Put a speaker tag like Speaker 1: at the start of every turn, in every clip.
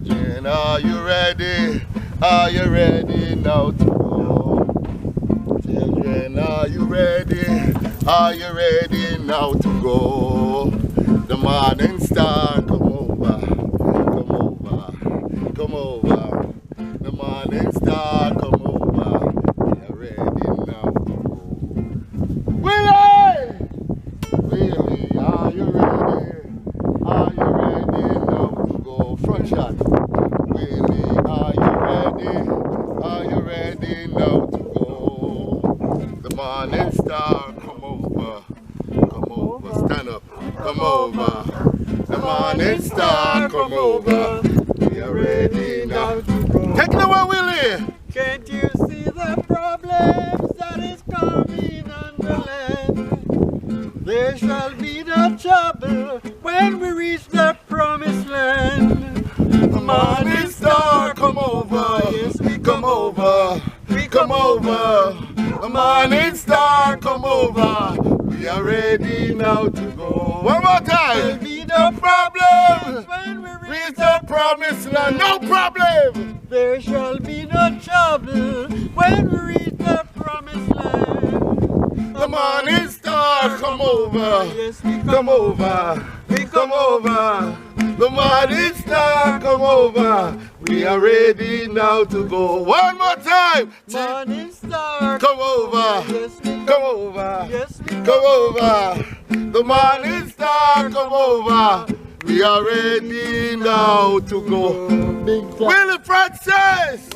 Speaker 1: Children, are you ready? Are you ready now to go? Children, are you ready? Are you ready now to go? The morning star, come over, come over, come over. The morning star, come over. We are ready now to go. Willie! Willie, are you ready? Are you ready now to go? Front shot. Willie, are you ready? Are you ready now to go? The morning star, come over. Come over, stand up. Come over. The morning star, come over. We are ready now to go. Take it away, Willie.
Speaker 2: Can't you see the problems that is coming on the land? There shall be no trouble when we reach the promised land.
Speaker 1: The morning star, come over.
Speaker 2: Yes, we
Speaker 1: Come over. Come over. The morning star, come over. We are ready now to go. One more time.
Speaker 2: There'll be
Speaker 1: No problem.
Speaker 2: when we
Speaker 1: Reach the promised land. No problem.
Speaker 2: There shall be no trouble when we reach the promised land.
Speaker 1: The morning star, come over.
Speaker 2: Yes, we
Speaker 1: Come over. Come over. The morning star, come over. We are ready now to go. One more time.
Speaker 2: Morning star,
Speaker 1: Come over.
Speaker 2: Yes, we
Speaker 1: Come over.
Speaker 2: Yes, we
Speaker 1: Come over. The morning star, come over. We are ready now to go.
Speaker 2: Big time.
Speaker 1: Willie Francis!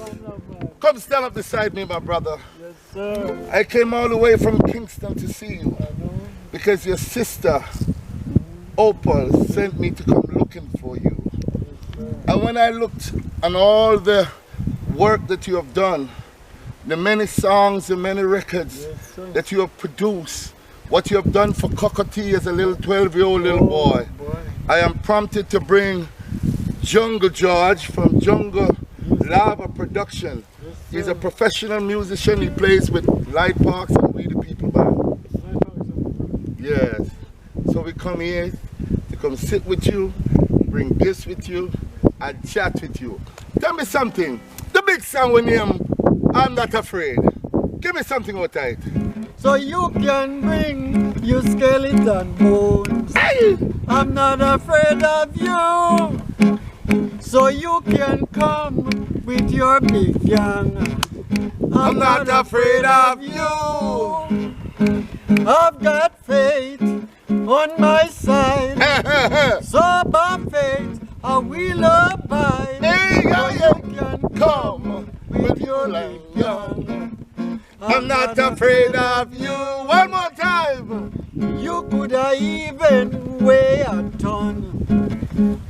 Speaker 1: Come stand up beside me, my brother.
Speaker 2: Yes, sir.
Speaker 1: I came all the way from Kingston to see you because your sister, Opal, sent me to come looking for you. And when I looked on all the work that you have done, the many songs and many records that you have produced, what you have done for COCO as a little 12-year-old little boy, I am prompted to bring Jungle George from Jungle Lava Production. He's a professional musician. He plays with Light Parks and We the People Band. Yes. So we come here to come sit with you, bring gifts with you, and chat with you. Tell me something. The big song with him, I'm Not Afraid. Give me something out of it.
Speaker 2: So you can bring your skeleton bones.
Speaker 1: Hey!
Speaker 2: I'm not afraid of you. So you can come with your big gang.
Speaker 1: I'm not afraid of you.
Speaker 2: I've got faith on my side. So by faith I will abide.
Speaker 1: Hey,
Speaker 2: So
Speaker 1: you
Speaker 2: you can
Speaker 1: come with your
Speaker 2: big
Speaker 1: young.
Speaker 2: gang.
Speaker 1: I'm not afraid of you. One more time.
Speaker 2: You could even weigh a ton.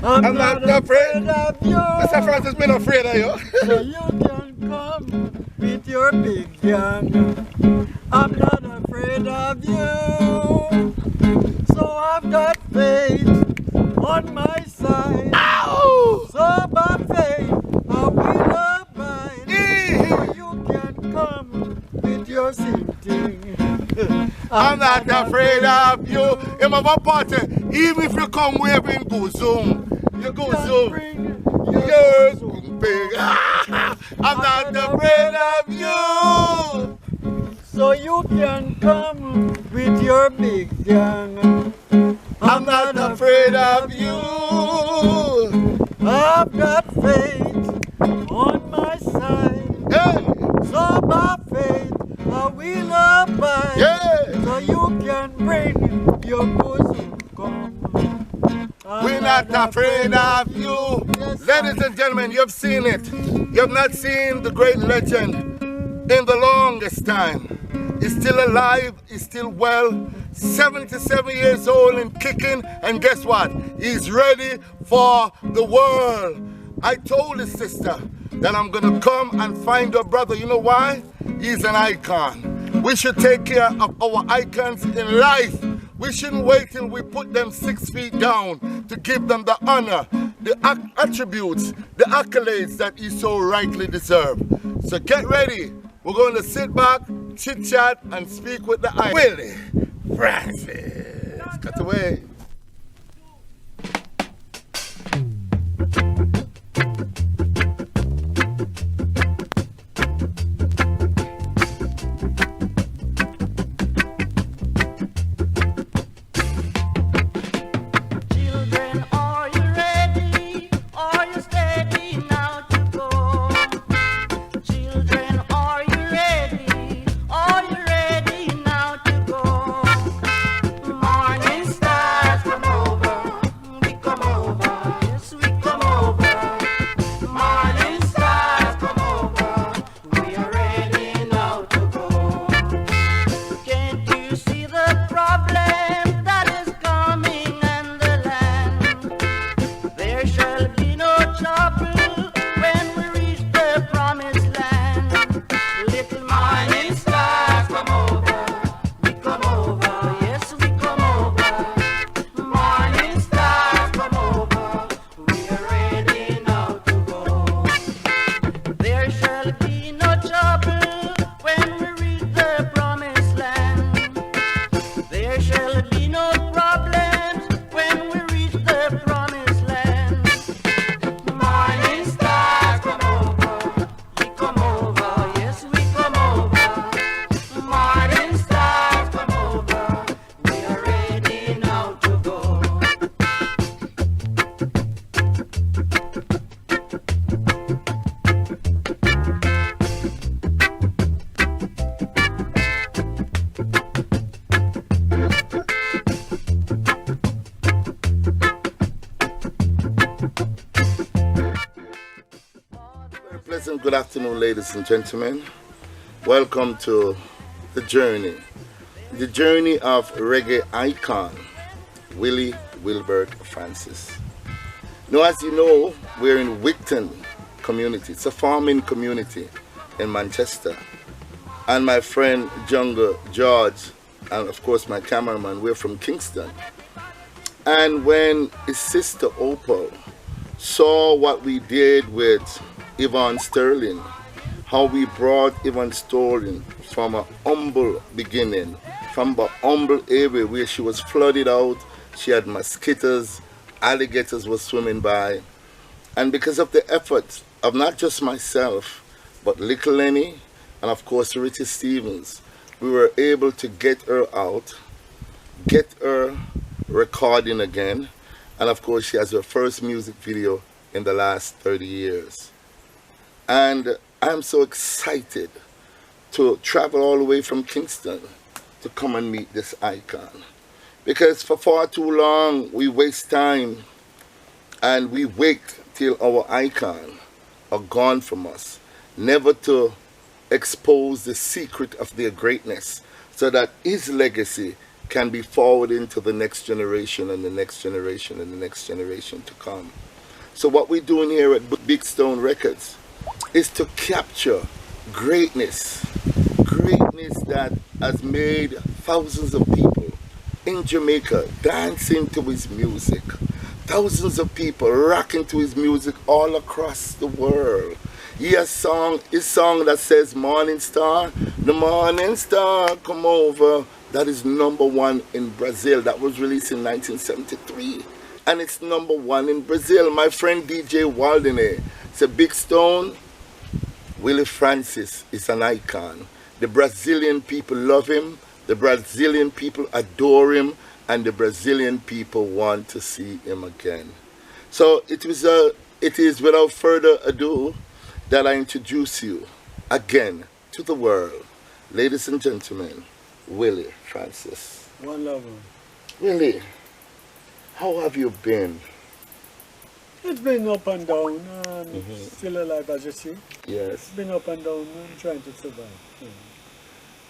Speaker 2: I'm not afraid of you.
Speaker 1: Mr. Francis, me not afraid of you.
Speaker 2: So you can come with your big gang. I'm not afraid of you. So I've got faith on my side.
Speaker 1: Ow!
Speaker 2: So by faith I will abide.
Speaker 1: Eh.
Speaker 2: So you can come with your sitting.
Speaker 1: I'm not afraid of you. In my party, even if you come waving, go zoom. You go zoom. You're big. I'm not afraid of you.
Speaker 2: So you can come with your big gang.
Speaker 1: I'm not afraid of you.
Speaker 2: I've got faith on my side.
Speaker 1: Hey,
Speaker 2: So by faith I will abide.
Speaker 1: yeah.
Speaker 2: So you can bring your bosom come.
Speaker 1: We're not afraid of you.
Speaker 2: Yes, sir.
Speaker 1: Ladies and gentlemen, you've seen it. You have not seen the great legend in the longest time. He's still alive, he's still well, 77 years old and kicking, and guess what? He's ready for the world. I told his sister that I'm gonna come and find your brother. You know why? He's an icon. We should take care of our icons in life. We shouldn't wait till we put them 6 feet down to give them the honor, the attributes, the accolades that he so rightly deserves. So get ready. We're going to sit back, chit chat, and speak with the icon. Willie Francis. Cut away.
Speaker 2: There shall be no trouble when we reach the promised land. Little morning star, come over, we come over, yes we come over. Morning star, come over, we are ready now to go. There shall be no trouble when we reach the promised land. There shall be no problems when we reach the promised land. Morning star, come over, we come over, yes we come over. Morning star, come over, we are ready now to go.
Speaker 1: Very pleasant good afternoon, ladies and gentlemen. Welcome to the journey of reggae icon, Willie Wilbert Francis. Now, as you know, we're in Wigton community. It's a farming community in Manchester. And my friend Jungle George, and of course my cameraman, we're from Kingston. And when his sister Opal saw what we did with Yvonne Sterling, how we brought Yvonne Sterling from a humble beginning, from a humble area where she was flooded out, she had mosquitoes, alligators were swimming by. And because of the efforts of not just myself, but Little Lenny, and of course Richie Stevens, we were able to get her out, get her recording again, and of course she has her first music video in the last 30 years. And I'm so excited to travel all the way from Kingston to come and meet this icon. Because for far too long we waste time and we wait till our icon are gone from us, never to expose the secret of their greatness so that his legacy can be forwarded into the next generation and the next generation and the next generation to come. So what we're doing here at Big Stone Records is to capture greatness that has made thousands of people in Jamaica dancing to his music, thousands of people rocking to his music all across the world. He has his song that says Morning Star, the morning star come over. That is #1 in Brazil. That was released in 1973. And it's #1 in Brazil. My friend DJ WALDINEY said, Big Stone, Willie Francis is an icon. The Brazilian people love him, the Brazilian people adore him, and the Brazilian people want to see him again. So it is without further ado that I introduce you again to the world. Ladies and gentlemen, Willie Francis.
Speaker 2: One love.
Speaker 1: Willie, how have you been?
Speaker 2: It's been up and down, still alive as you see.
Speaker 1: Yes.
Speaker 2: It's been up and down, I'm trying to survive.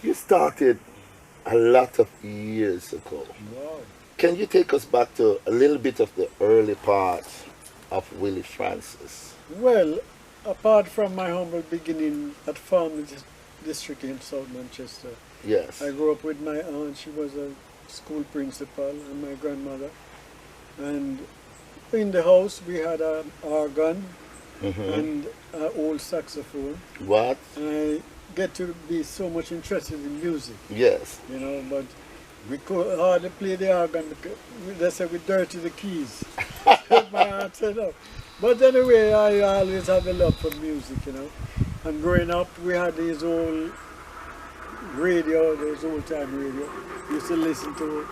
Speaker 1: You started a lot of years ago.
Speaker 2: Wow.
Speaker 1: Can you take us back to a little bit of the early parts of Willie Francis?
Speaker 2: Well, apart from my humble beginning at Farm District in South Manchester,
Speaker 1: Yes.
Speaker 2: I grew up with my aunt. She was a school principal, and my grandmother. And in the house we had an organ and an old saxophone.
Speaker 1: What?
Speaker 2: I get to be so much interested in music,
Speaker 1: Yes.
Speaker 2: you know, but we could hardly play the organ because they said we dirty the keys. My aunt said no. But anyway, I always have a love for music, you know. And growing up, we had these old radio, those old time radio. We used to listen to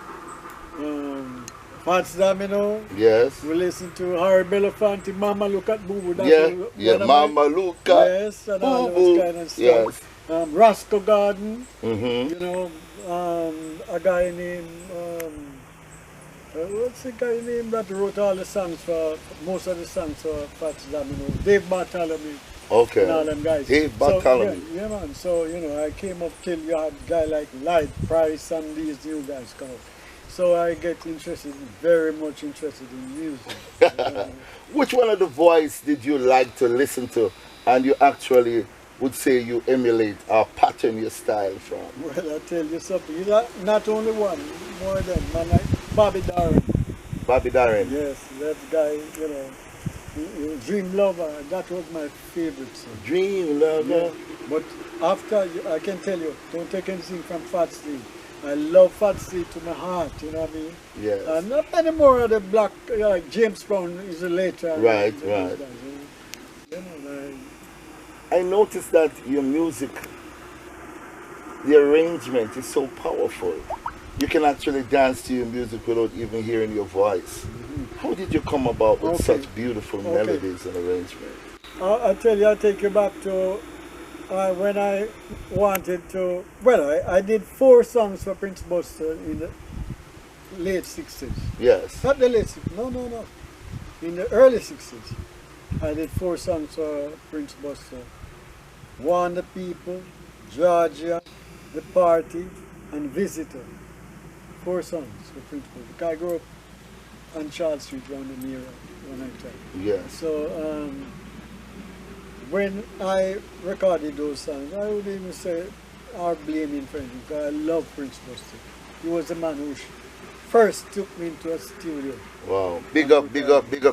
Speaker 2: Fats Domino.
Speaker 1: Yes.
Speaker 2: We listen to Harry Belafonte, Mama Look at Boo Boo.
Speaker 1: Yeah, Mama Luca.
Speaker 2: Yes, and all those kind of stuff.
Speaker 1: Yes.
Speaker 2: Roscoe Garden,
Speaker 1: Mm-hmm.
Speaker 2: you know, a guy named, what's the guy named that wrote all the songs for, most of the songs for Fats Domino? Dave Bartholomew.
Speaker 1: Okay.
Speaker 2: And all them guys.
Speaker 1: Dave Bartholomew.
Speaker 2: So, yeah, man. So, you know, I came up till you had a guy like Light Price and these new guys come out. So I get interested, very much interested in music.
Speaker 1: Which one of the voice did you like to listen to and you actually would say you emulate or pattern your style from?
Speaker 2: Well, I tell you something. He's not only one, more than man like Bobby Darren.
Speaker 1: Bobby Darren.
Speaker 2: Yes, that guy, you know, Dream Lover. That was my favorite song.
Speaker 1: Dream Lover.
Speaker 2: Yeah. But after, I can tell you, don't take anything from Fat Steve. I love Fat Steve to my heart, you know what I mean?
Speaker 1: Yes.
Speaker 2: And not anymore of the black, like James Brown is a later.
Speaker 1: Right,
Speaker 2: you know,
Speaker 1: right.
Speaker 2: You know,
Speaker 1: I noticed that your music, the arrangement is so powerful. You can actually dance to your music without even hearing your voice. How did you come about with such beautiful melodies and arrangement?
Speaker 2: I'll tell you, I'll take you back to when I wanted to, well, I did 4 songs for Prince Buster in the late 60s.
Speaker 1: Yes.
Speaker 2: Not the late 60s, no. In the early 60s, I did 4 songs for Prince Buster. Warn the People, Georgia, The Party, and Visitor. 4 songs for Prince Buster. I grew up on Charles Street around the mirror when I time.
Speaker 1: Yes.
Speaker 2: So when I recorded those songs, I would even say or blame him for anything, because I love Prince Buster. He was the man who first took me into a studio.
Speaker 1: Wow. Big up,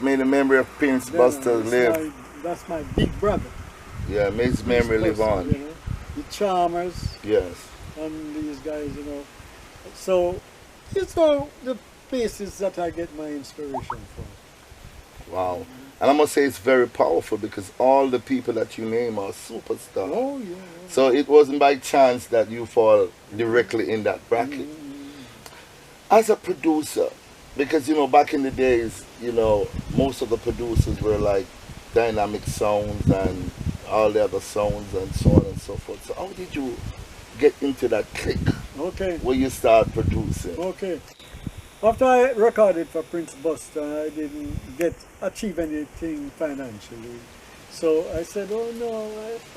Speaker 1: may the memory of Prince Buster live.
Speaker 2: That's my big brother.
Speaker 1: Yeah, may his memory live on.
Speaker 2: You know, the Charmers.
Speaker 1: Yes.
Speaker 2: And these guys, you know. So these are the places that I get my inspiration from.
Speaker 1: Wow. And I must say it's very powerful because all the people that you name are superstars.
Speaker 2: Oh, yeah.
Speaker 1: So it wasn't by chance that you fall directly in that bracket. As a producer, because, you know, back in the days, you know, most of the producers were like dynamic sounds and all the other sounds and so on and so forth. So how did you get into that click?
Speaker 2: Okay.
Speaker 1: Where you start producing?
Speaker 2: Okay. After I recorded for Prince Buster, I didn't achieve anything financially. So I said, oh no,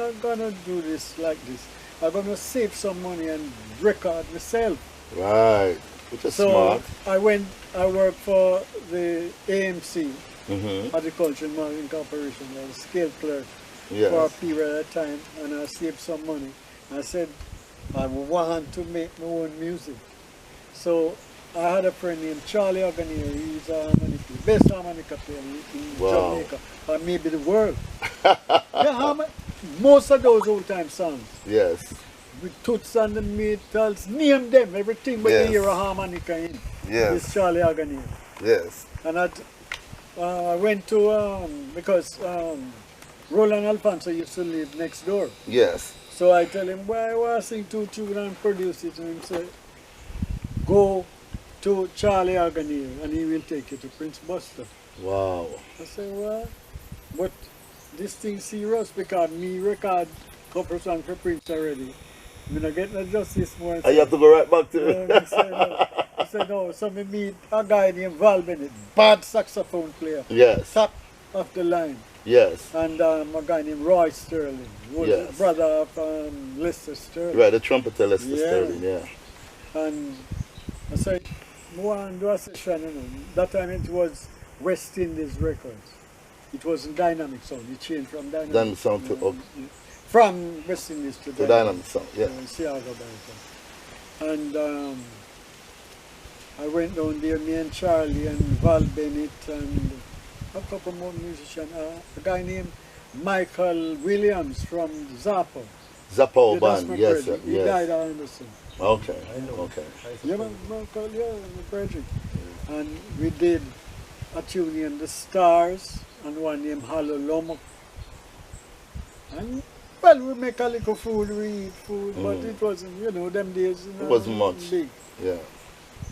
Speaker 2: I'm gonna do this like this. I'm gonna save some money and record myself.
Speaker 1: Right. Which is smart.
Speaker 2: I worked for the AMC, Agriculture and Marketing Corporation, I was a scale clerk for a period of time, and I saved some money. I said, I want to make my own music. So I had a friend named Charlie Organier. He's a harmonica, best harmonica player in Jamaica, or maybe the world. Most of those old time songs.
Speaker 1: Yes.
Speaker 2: With toots and the metals, name them, everything but you hear a harmonica in.
Speaker 1: Yes.
Speaker 2: It's Charlie Organier.
Speaker 1: Yes.
Speaker 2: And I went to, because Roland Alfonso used to live next door.
Speaker 1: Yes.
Speaker 2: So I tell him, well, I want to sing 2 tunes and produce it. And he said, go to Charlie Organier and he will take you to Prince Buster.
Speaker 1: Wow.
Speaker 2: I said, well, but this thing's serious because me record a couple of songs for Prince already. I'm not getting no justice more.
Speaker 1: And you have to go right back to it.
Speaker 2: He said, no. So me meet a guy named Val Bennett, bad saxophone player.
Speaker 1: Yes.
Speaker 2: Top of the line.
Speaker 1: Yes.
Speaker 2: And a guy named Roy Sterling, who was a brother of Lester Sterling.
Speaker 1: Right, the trumpeter Lester Sterling, yeah.
Speaker 2: And I said, I want to do a session, you know. That time it was West Indies Records. It wasn't Dynamic Sound. It changed from Dynamic
Speaker 1: Sound to
Speaker 2: from West Indies to
Speaker 1: Dynamic Sound, yeah.
Speaker 2: And I went down there, me and Charlie and Val Bennett and a couple more musicians. A guy named Michael Williams from Zappa.
Speaker 1: Zappa band, yes, sir.
Speaker 2: He died at Anderson.
Speaker 1: Okay,
Speaker 2: okay. Yeah, Michael, yeah, my brother. And we did a tune named The Stars and one named Hollow Lomo. And well, we make a little food, we eat food, but it wasn't, you know, them days, you know,
Speaker 1: it wasn't much.
Speaker 2: Big.
Speaker 1: Yeah.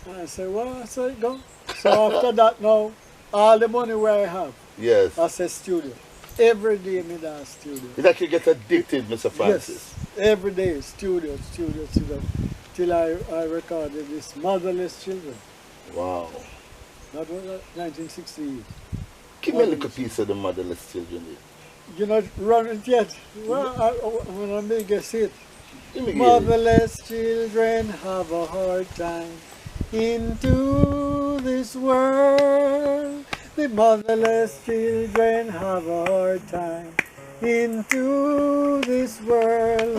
Speaker 2: And I said, well, I said, go. So after that now, all the money where I have,
Speaker 1: yes,
Speaker 2: I said studio. Every day me da studio.
Speaker 1: It's like you get addicted, Mr. Francis.
Speaker 2: Yes, every day, studio. Till I recorded this Motherless Children.
Speaker 1: Wow.
Speaker 2: That was 1968.
Speaker 1: Give me a little piece of the Motherless Children.
Speaker 2: You not run it yet? Well, when I make a hit. Motherless children have a hard time into this world. The motherless children have a hard time into this world.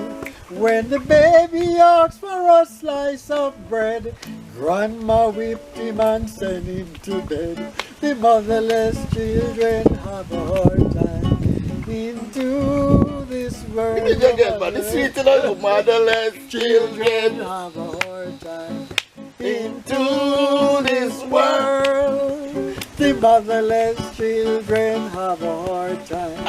Speaker 2: When the baby asks for a slice of bread, grandma whipped him and sent him to bed. The motherless children have a hard time into this world.
Speaker 1: The motherless children
Speaker 2: have a hard time
Speaker 1: into this world.
Speaker 2: The motherless children have a hard time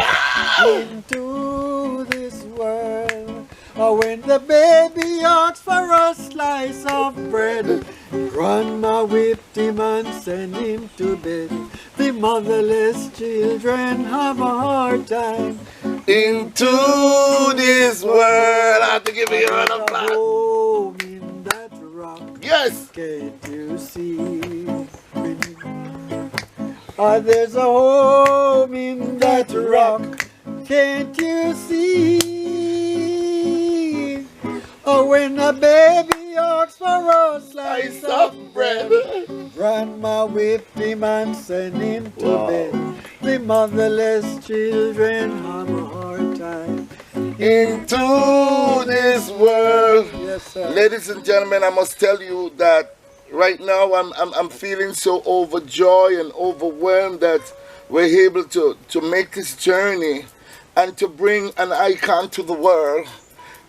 Speaker 2: into this world. Or when the baby asks for a slice of bread, grandma whipped him and sent him to bed. The motherless children have a hard time
Speaker 1: into this world. I have to give you a round of applause.
Speaker 2: Home in that rock.
Speaker 1: Yes.
Speaker 2: Can't you see? There's a home in that rock. Can't you see? Oh, when a baby asks for a slice of bread, grandma whipped him and sent him to bed. The motherless children have a hard time
Speaker 1: into this world.
Speaker 2: Yes, sir.
Speaker 1: Ladies and gentlemen, I must tell you that right now I'm feeling so overjoyed and overwhelmed that we're able to make this journey and to bring an icon to the world.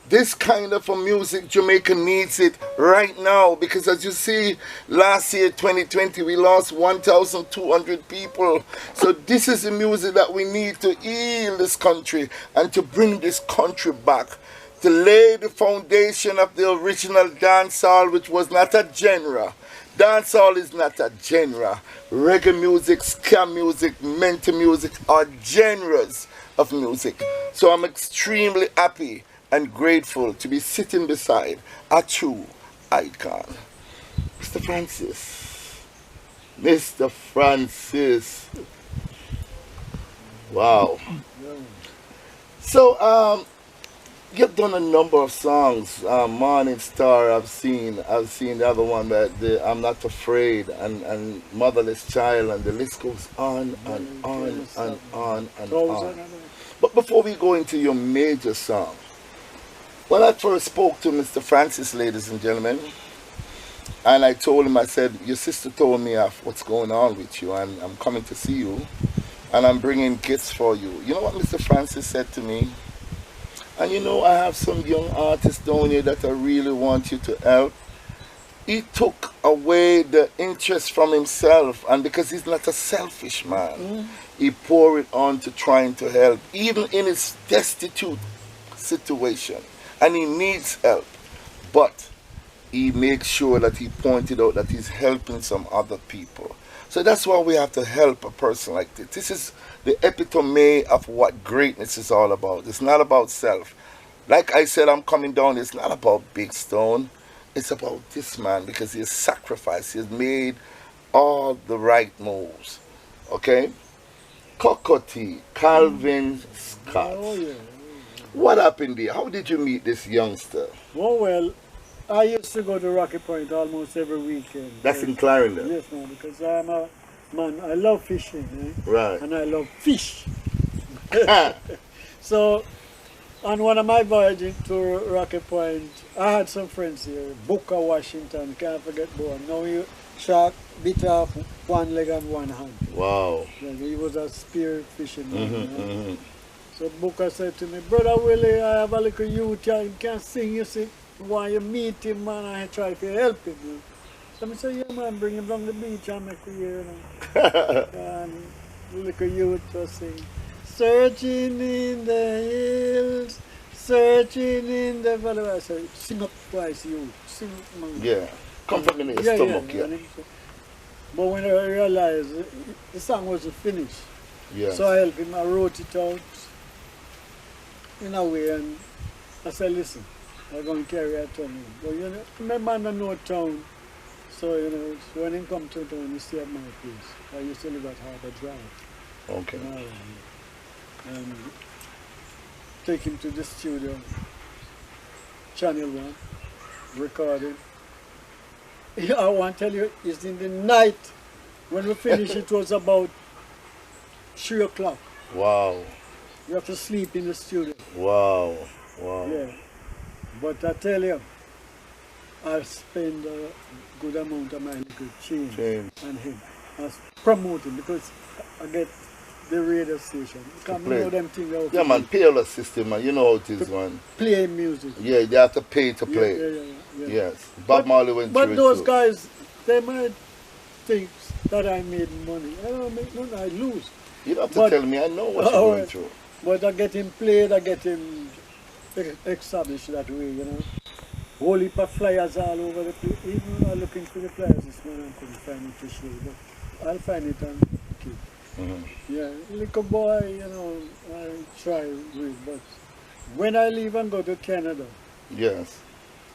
Speaker 1: This kind of a music, Jamaica needs it right now, because as you see, last year, 2020, we lost 1,200 people. So this is the music that we need to heal this country and to bring this country back, to lay the foundation of the original dancehall, which was not a genre. Dancehall is not a genre. Reggae music, ska music, mental music are genres of music. So I'm extremely happy and grateful to be sitting beside a true icon. Mr. Francis. Mr. Francis. Wow. So, you've done a number of songs. Morning Star, I've seen the other one, but I'm Not Afraid, and Motherless Child, and the list goes on and on and on and on. But before we go into your major song, when I first spoke to Mr. Francis, ladies and gentlemen, and I told him, I said, your sister told me what's going on with you, and I'm coming to see you, and I'm bringing gifts for you. You know what Mr. Francis said to me? And you know, I have some young artists down here that I really want you to help. He took away the interest from himself, and because he's not a selfish man, he poured it on to trying to help, even in his destitute situation. And he needs help, but he makes sure that he pointed out that he's helping some other people. So that's why we have to help a person like this. This is the epitome of what greatness is all about. It's not about self. Like I said, I'm coming down, it's not about Big Stone. It's about this man, because he has sacrificed. He has made all the right moves. Okay? COCO T, Calvin Scott.
Speaker 2: Oh, yeah.
Speaker 1: What happened there? How did you meet this youngster?
Speaker 2: Oh, well, I used to go to Rocky Point almost every weekend.
Speaker 1: That's in Clarendon?
Speaker 2: Yes, man, because I'm a man, I love fishing,
Speaker 1: Right.
Speaker 2: And I love fish. So, on one of my voyages to Rocky Point, I had some friends here, Booker Washington, can't forget Bowen. Now he shark bit off one leg and one hand.
Speaker 1: Wow.
Speaker 2: Yeah, he was a spear fishing man. So Booker said to me, Brother Willie, I have a little youth here, he can't sing, you see. Why you meet him, man, I try to help him. You know? So I said, yeah, man, bring him down the beach and make you hear. And the little youth was singing, searching in the hills, searching in the valley. I said, sing up twice, youth, sing up, man.
Speaker 1: Yeah, come from in your stomach, yeah.
Speaker 2: But when I realized the song wasn't finished, so I helped him, I wrote it out in a way, and I said, listen, I'm going to carry a tune. But you know, my man don't know town, so you know, when he come to town, he stay at my place. I used to live at Harbour Drive.
Speaker 1: Okay.
Speaker 2: And take him to the studio, Channel 1, recorded. I want to tell you, it's in the night. When we finished, it was about 3 o'clock.
Speaker 1: Wow.
Speaker 2: You have to sleep in the studio.
Speaker 1: Wow. Wow.
Speaker 2: Yeah. But I tell you, I spend a good amount of my little change on him. I promote him because I get the radio station. You can't know them things.
Speaker 1: Yeah, man, payrolling system, man. You know how it is, man.
Speaker 2: Play music.
Speaker 1: Yeah, they have to pay to play.
Speaker 2: Yeah.
Speaker 1: Yes. Bob Marley went through it.
Speaker 2: But those
Speaker 1: too.
Speaker 2: guys, they might think that I made money. I don't make money, I lose.
Speaker 1: You don't have to tell me, I know what you're going through.
Speaker 2: But I get him played, I get him established that way, you know. Whole heap of flyers all over the place. Even I'm looking for the flyers this morning, I couldn't find it this year, but I'll find it and keep. Yeah, little boy, you know, I try with, but when I leave and go to Canada,
Speaker 1: yes,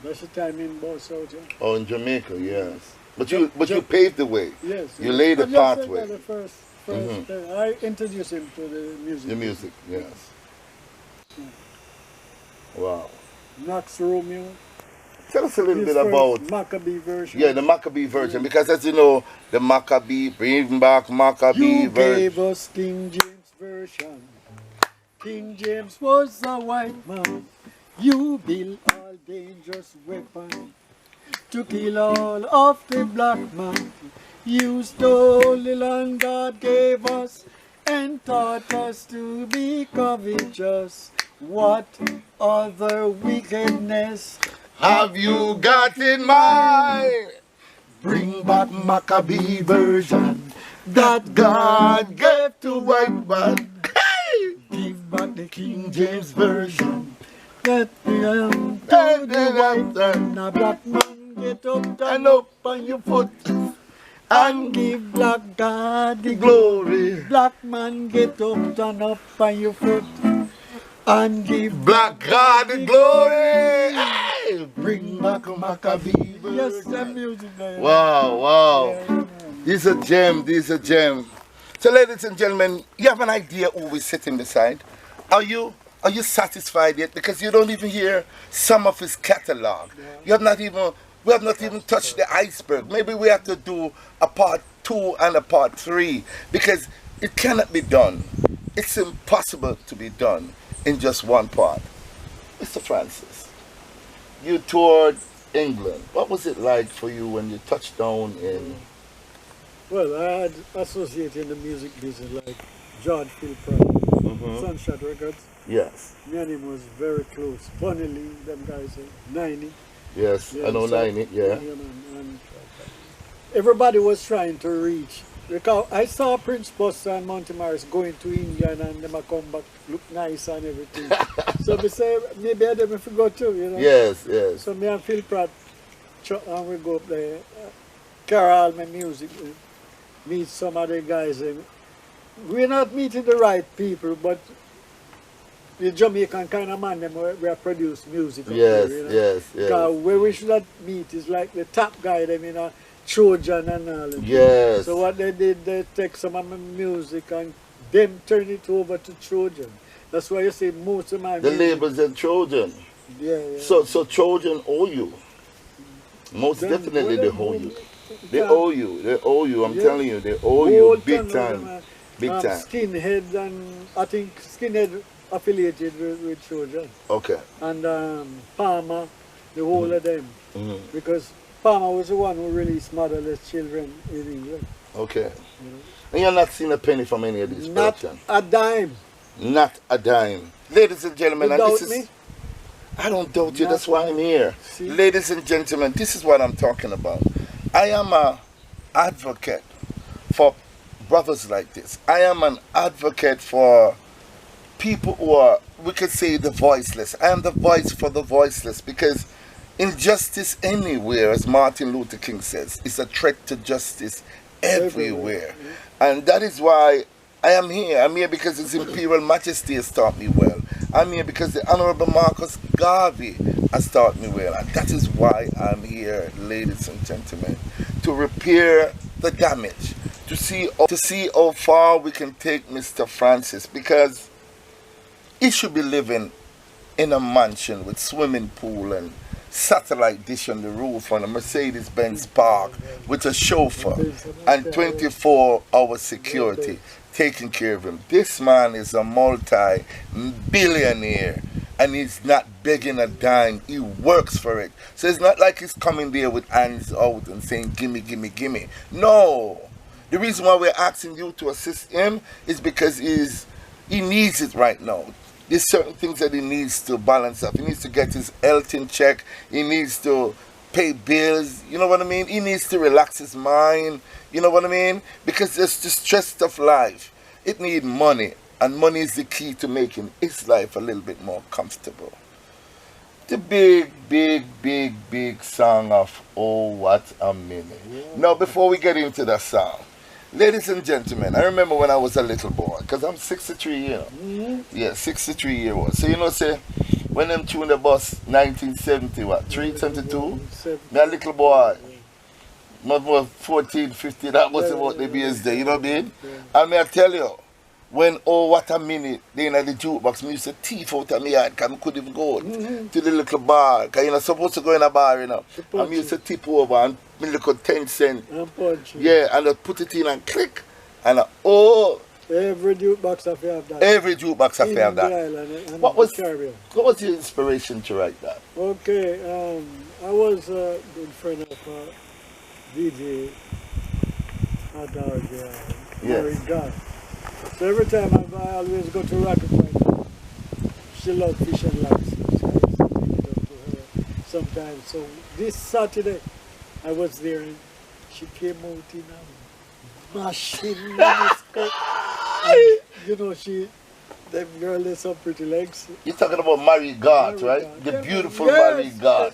Speaker 2: that's the time in boss out here.
Speaker 1: Oh, in Jamaica, yes. But you paved the way.
Speaker 2: Yes.
Speaker 1: You laid the pathway.
Speaker 2: The first I introduced him to the music.
Speaker 1: The music, yes. Wow.
Speaker 2: Max Romeo.
Speaker 1: Tell us a little bit about
Speaker 2: MACABEE version.
Speaker 1: Yeah, the MACABEE version, because as you know, the MACABEE, bring back MACABEE version.
Speaker 2: You gave us King James version. King James was a white man. You built all dangerous weapons to kill all of the black man. You stole the land God gave us and taught us to be covetous. What other wickedness
Speaker 1: have you got in mind? Bring back MACABEE version that God gave to white man.
Speaker 2: Give back the
Speaker 1: King James version
Speaker 2: that belong to the white man. Now black man get up and up on your foot and give black God the glory. Black man get up and up on your foot and give
Speaker 1: black God the glory. Hey, bring back MACABEE version.
Speaker 2: Yes, that music there.
Speaker 1: Wow.
Speaker 2: Yeah.
Speaker 1: This is a gem, this is a gem. So ladies and gentlemen, you have an idea who we're sitting beside. Are you satisfied yet? Because you don't even hear some of his catalog. Yeah. We have not even touched the iceberg. Maybe we have to do a part 2 and a part 3, because it cannot be done. It's impossible to be done in just one part. Mr. Francis, you toured England. What was it like for you when you touched down in...
Speaker 2: Well, I had associated in the music business like George Philpott, Sunshot Records.
Speaker 1: Yes.
Speaker 2: Me and him was very close. Bunny Lee, them guys, 90.
Speaker 1: Yes, I know 90, yeah.
Speaker 2: And everybody was trying to reach. Because I saw Prince Buster and Monty Morris going to England and them come back, look nice and everything. So we say, maybe I them forgot too, you know.
Speaker 1: Yes.
Speaker 2: So me and Philpott, and we go up there, carry my music, meet some other guys. And we're not meeting the right people, but the Jamaican kind of man, them we have produced music.
Speaker 1: Yes,
Speaker 2: there, you know?
Speaker 1: yes.
Speaker 2: Because where we should not meet is like the top guy, them, you know, Trojan and all that.
Speaker 1: Yes.
Speaker 2: So what they did, they take some of my music and them turn it over to Trojan. That's why you see most of my music.
Speaker 1: Labels in Trojan.
Speaker 2: Yeah.
Speaker 1: So Trojan owe you. Most definitely they owe you. They owe you. I'm telling you, they owe you big time. Big time.
Speaker 2: Skinhead, and I think Skinhead affiliated with Trojan.
Speaker 1: Okay.
Speaker 2: And Palmer, the whole of them. Because Palmer was the one who released Motherless Children in England.
Speaker 1: Okay. And you're not seeing a penny from any of these productions?
Speaker 2: Not a dime.
Speaker 1: Not a dime. Ladies and gentlemen,
Speaker 2: You doubt me?
Speaker 1: I don't doubt you, that's why I'm here. See? Ladies and gentlemen, this is what I'm talking about. I am an advocate for brothers like this. I am an advocate for people who are, we could say, the voiceless. I am the voice for the voiceless, because injustice anywhere, as Martin Luther King says, is a threat to justice everywhere. And that is why I am here. I'm here because His Imperial Majesty has taught me well. I'm here because the Honorable Marcus Garvey has taught me well. And that is why I'm here, ladies and gentlemen, to repair the damage, to see how far we can take Mr. Francis, because he should be living in a mansion with swimming pool and satellite dish on the roof on a Mercedes-Benz park with a chauffeur and 24-hour security taking care of him. This man is a multi-billionaire and he's not begging a dime. He works for it. So it's not like he's coming there with hands out and saying, gimme, gimme, gimme. No. The reason why we're asking you to assist him is because he needs it right now. There's certain things that he needs to balance up. He needs to get his health in check. He needs to pay bills. You know what I mean? He needs to relax his mind. You know what I mean? Because there's the stress of life. It needs money. And money is the key to making his life a little bit more comfortable. The big, big, big, big song of Oh What a Minute. Yeah. Now, before we get into that song, ladies and gentlemen, I remember when I was a little boy, because I'm 63 years old. Yeah, 63 years old. So, you know, say, when them tune the bus, 1970, what, 372? Me a little boy, not more 14, 15, that was about the BS day, you know what I mean? And me I tell you, when Oh What a Minute, they in the jukebox, me used to thief out of my yard because I couldn't even go to the little bar. Because you're not supposed to go in a bar, you know. And me used to tip over and me little 10 cent. Yeah, and I put it in and click. And
Speaker 2: every jukebox affair have that.
Speaker 1: Every jukebox affair have that. What was your inspiration to write that?
Speaker 2: Okay, I was a good friend of DJ Adar, yes. So every time I always go to Rocket Point, she loves fish and lobster. So I used to bring it up to her sometimes. So this Saturday, I was there and she came out in a machine skirt. You know, them girl has some pretty legs.
Speaker 1: You're talking about Marie Gart, right? God. The beautiful Marie Gart.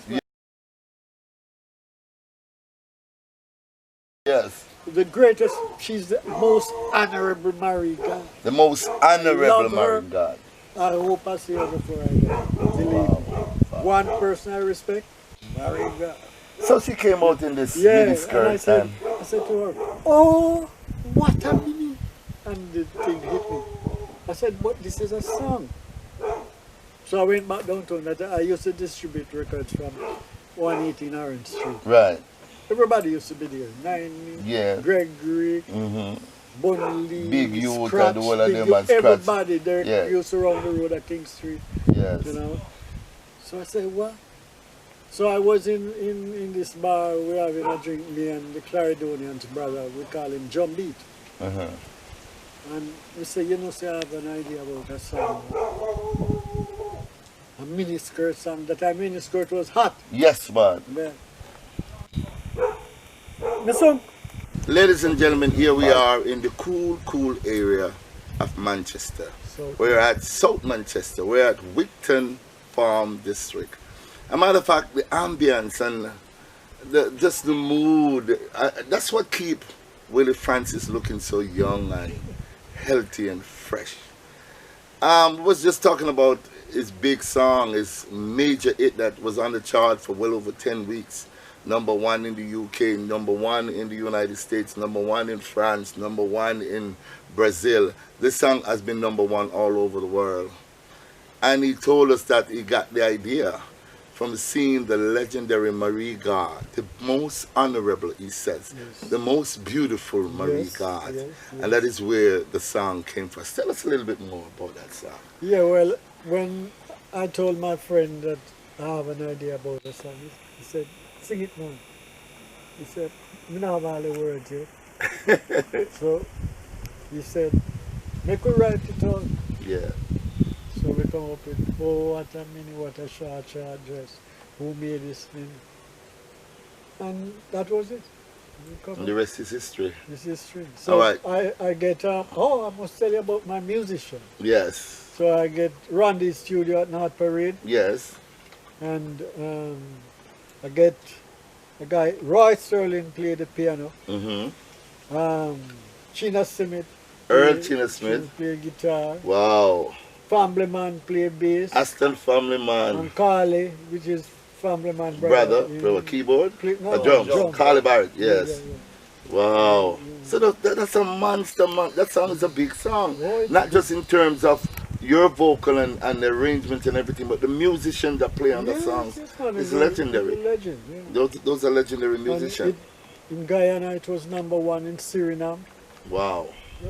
Speaker 1: Yes.
Speaker 2: The greatest, she's the most honorable Marie God.
Speaker 1: The most honorable Marie God.
Speaker 2: I hope I see her before I die. One person I respect, Marie God.
Speaker 1: So she came out in this mini skirt.
Speaker 2: I said to her, oh, what a minute. And the thing hit me. I said, but this is a song. So I went back downtown. I used to distribute records from 118 Orange Street.
Speaker 1: Right.
Speaker 2: Everybody used to be there. Gregory, Bunley,
Speaker 1: Big Youth,
Speaker 2: Scratch,
Speaker 1: and all of them and
Speaker 2: everybody there used to run the road at King Street.
Speaker 1: Yes.
Speaker 2: You know. So I said, what? So I was in this bar, we're having a drink, me and the Clarendonian's brother, we call him John Beat. And we say, you know, say I have an idea about a song. A miniskirt song. That time miniskirt was hot.
Speaker 1: Yes, man.
Speaker 2: Yeah.
Speaker 1: Ladies and gentlemen, here we are in the cool area of Manchester. We're at South Manchester. We're at Wigton Farm District. As a matter of fact, the ambience and just the mood, that's what keep Willie Francis looking so young and healthy and fresh. Was just talking about his big song, his major hit that was on the chart for well over 10 weeks. #1 in the UK, #1 in the United States, #1 in France, #1 in Brazil. This song has been #1 all over the world. And he told us that he got the idea from seeing the legendary Marie God, the most honorable, he says, the most beautiful Marie God. And that is where the song came from. Tell us a little bit more about that song.
Speaker 2: Yeah, well, when I told my friend that I have an idea about the song, he said, sing it more. He said, I don't have all the words yet. So he said, make we write it all.
Speaker 1: Yeah.
Speaker 2: So we come up with, oh, what a minute, what a short dress. Who made this thing? And that was it.
Speaker 1: And the rest is history.
Speaker 2: It's history. So
Speaker 1: all right.
Speaker 2: I get, I must tell you about my musician.
Speaker 1: Yes.
Speaker 2: So I get Randy's studio at North Parade.
Speaker 1: Yes.
Speaker 2: And I get a guy, Roy Sterling, played the piano. China Smith.
Speaker 1: China Smith.
Speaker 2: Played guitar.
Speaker 1: Wow.
Speaker 2: Family Man played bass.
Speaker 1: Aston Family Man.
Speaker 2: And Carly, which is Family Man
Speaker 1: brother. Play a keyboard? Drums. Carly Barrett, yes. Wow. So that's a monster, that song is a big song. Not just in terms of, your vocal and the arrangement and everything, but the musician that play on the songs is legendary.
Speaker 2: Legend,
Speaker 1: Those are legendary musicians.
Speaker 2: In Guyana, it was #1 in Suriname.
Speaker 1: Wow.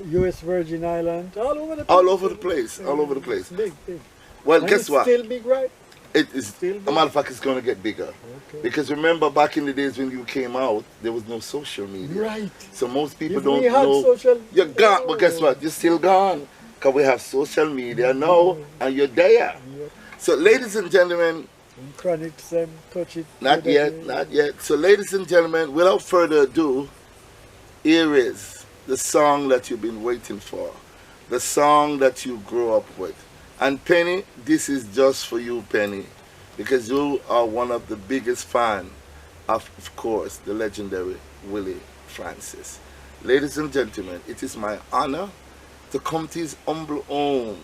Speaker 2: U.S. Virgin Islands, all over the place.
Speaker 1: All over the place. All over the place.
Speaker 2: Big, big.
Speaker 1: Well,
Speaker 2: And
Speaker 1: guess
Speaker 2: it's
Speaker 1: what?
Speaker 2: still big, right?
Speaker 1: It is.
Speaker 2: Still
Speaker 1: A
Speaker 2: big?
Speaker 1: matter of fact, it's going to get bigger.
Speaker 2: Okay.
Speaker 1: Because remember, back in the days when you came out, there was no social media.
Speaker 2: Right.
Speaker 1: So most people
Speaker 2: If
Speaker 1: don't
Speaker 2: we had
Speaker 1: know.
Speaker 2: social...
Speaker 1: You're gone, but guess what? You're still gone. Because we have social media now, and you're there.
Speaker 2: Yep.
Speaker 1: So, ladies and gentlemen,
Speaker 2: And Chronic them, touch it.
Speaker 1: not yet, not yet. So, ladies and gentlemen, without further ado, here is the song that you've been waiting for. The song that you grew up with. And Penny, this is just for you, Penny, because you are one of the biggest fans of course, the legendary Willie Francis. Ladies and gentlemen, it is my honor to come to his humble home